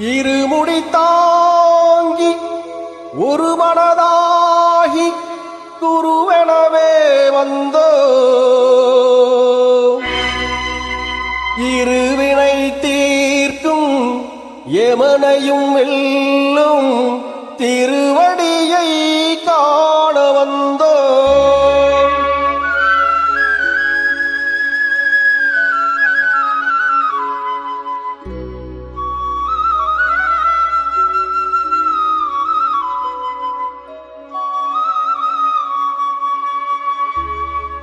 இருமுடி தாங்கி ஒரு மனதாகி குருவெனவே வந்தோ இருவினை தீர்க்கும் எமனையும் வெல்லும் திருவடியை காண வந்தோ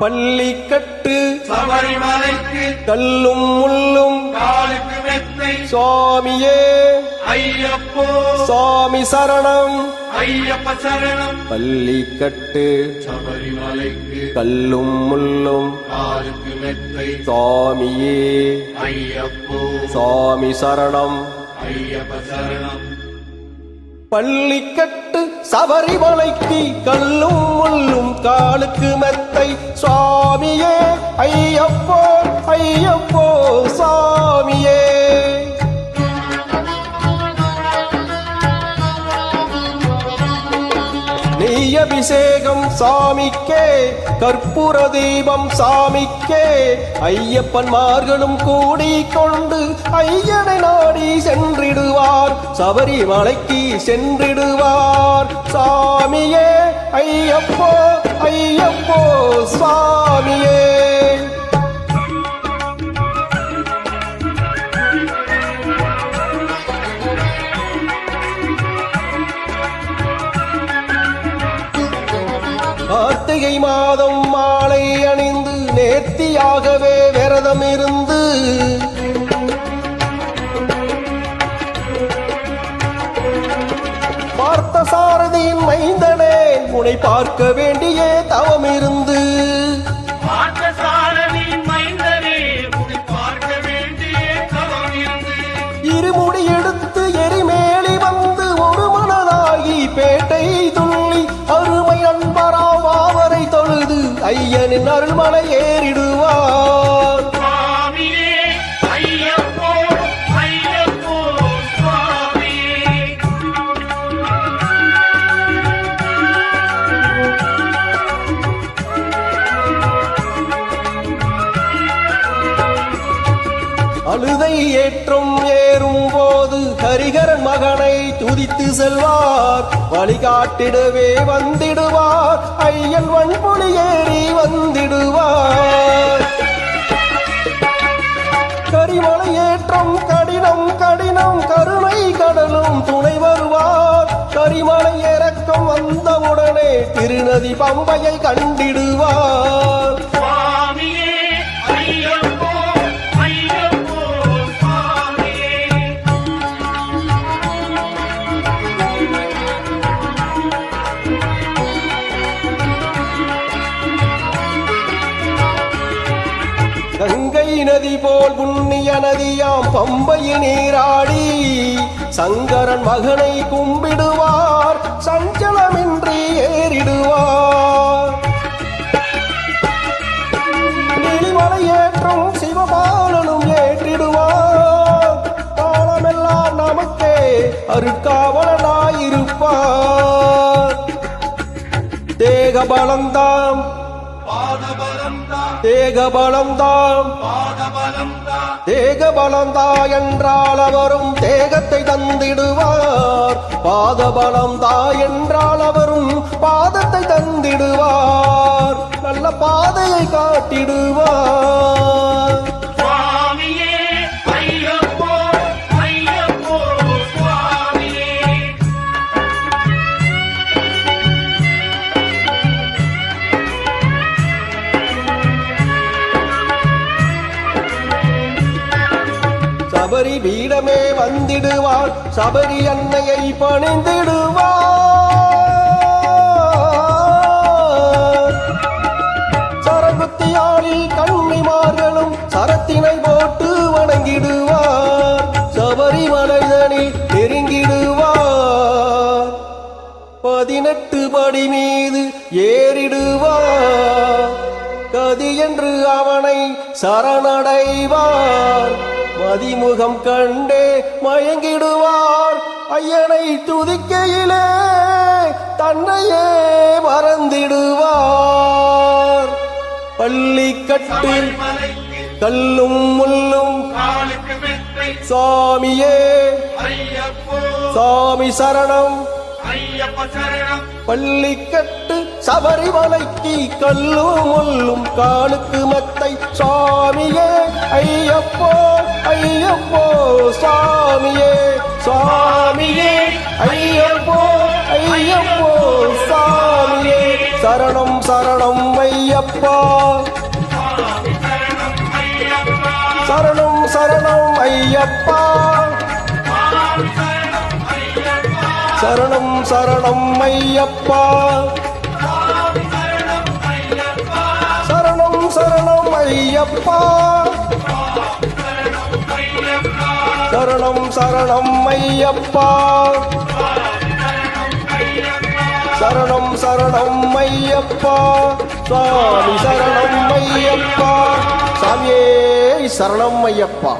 பள்ளிக்கட்டு சபரிமலைக்கு கல்லும் முள்ளும் காலுக்கு மெத்தை சுவாமியே ஐயப்போ சுவாமி சரணம் ஐயப்ப சரணம். பள்ளிக்கட்டு சபரிமலைக்கு கல்லும் முள்ளும் காலுக்கு மெத்தை சுவாமியே ஐயப்போ சுவாமி சரணம் ஐயப்ப சரணம். பள்ளிக்கட்டு சபரிமலைக்கு கல்லும் முள்ளும் காலுக்கு மெத்தை சுவாமியே ஐயப்போ ஐயப்போ சுவாமியே. நெய் அபிஷேகம் சாமிக்கே கற்பூர தீபம் சாமிக்கே ஐயப்பன்மார்களும் கூடிக்கொண்டு ஐயனை நாடி சென்றிடுவார் சபரிமலைக்கு சென்றிடுவார் சாமியே ஐயப்போ ஐயப்போ சுவாமியே. கார்த்திகை மாதம் மாலை அணிந்து நேர்த்தியாகவே விரதம் இருந்து பார்த்த சாரதியின் மைந்தனே உன்னை பார்க்க வேண்டிய தவம் இருந்து இருமுடி எடுத்து எரிமேலி வந்து ஒரு மனதாகி பேட்டை துள்ளி அருமை அன்பராம் அவரை தொழுது ஐயனின் அருள்மலை ஏறிடுவார். அழுதை ஏற்றம் ஏறும் போது ஹரிகரன் மகனை துதித்து செல்வார் வழிகாட்டிடவே வந்திடுவார் ஐயன் வன்பொலி ஏறி வந்திடுவார். கரிமலை ஏற்றம் கடினம் கடினம் கருணை கடலும் துணை வருவார் கரிமலை இறக்கம் வந்தவுடனே திருநதி பம்பையை கண்டிடுவார். கங்கை நதி போல் புண்ணிய நதியாம் பம்பையில் நீராடி சங்கரன் மகனை கும்பிடுவார் சஞ்சலமின்றி ஏறிடுவார். நீலிமலை ஏற்றும் சிவபாலனும் ஏற்றிடுவார் காலமெல்லாம் நமக்கே அருட்காவலனாயிருப்பார். தேகபலந்தாம் தேகபலந்தாம் தேகபலந்தா என்றால் அவரும் தேகத்தை தந்திடுவார் பாதபலந்தா என்றால் அவரும் பாதத்தை தந்திடுவார் நல்ல பாதையை காட்டிடுவார். சபரி பீடமே வந்திடுவார் சபரி அன்னையை பணிந்திடுவார். சரகுத்தியாளில் கன்னிமார்களும் சரத்தினை போட்டு வணங்கிடுவார் சபரிமலைதனில் நெருங்கிடுவார் 18 படி மீது ஏறிடுவார் கதி என்று அவனை சரணடைவார் மதிமுகம் கண்டே மயங்கிடுவார் ஐயனை துதிக்கையிலே தன்னையே மறந்திடுவார். பள்ளிக்கட்டு மலைக்கு கல்லும் முள்ளும் காலுக்கு மெத்தை சாமியே ஐயப்போ சாமி சரணம். ஐயப்ப சரணம் பள்ளிக்கட்டு சபரிமலைக்கு கல்லும் முள்ளும் காலுக்கு மெத்தை சாமியே ஐயப்போ ஐயப்போ சாமியே சாமியே ஐயப்போ ஐயப்போ சாமியே சரணம் சரணம் ஐயப்பா சரணம் சரணம் ஐயப்பா சரணம் சரணம் ஐயப்பா சரணம் சரணம் ஐயப்பா சரணம் சரணம் ஐயப்பா சரணம் சரணம் ஐயப்பா சுவாமி சரணம் ஐயப்பா சாமியே சரணம் ஐயப்பா.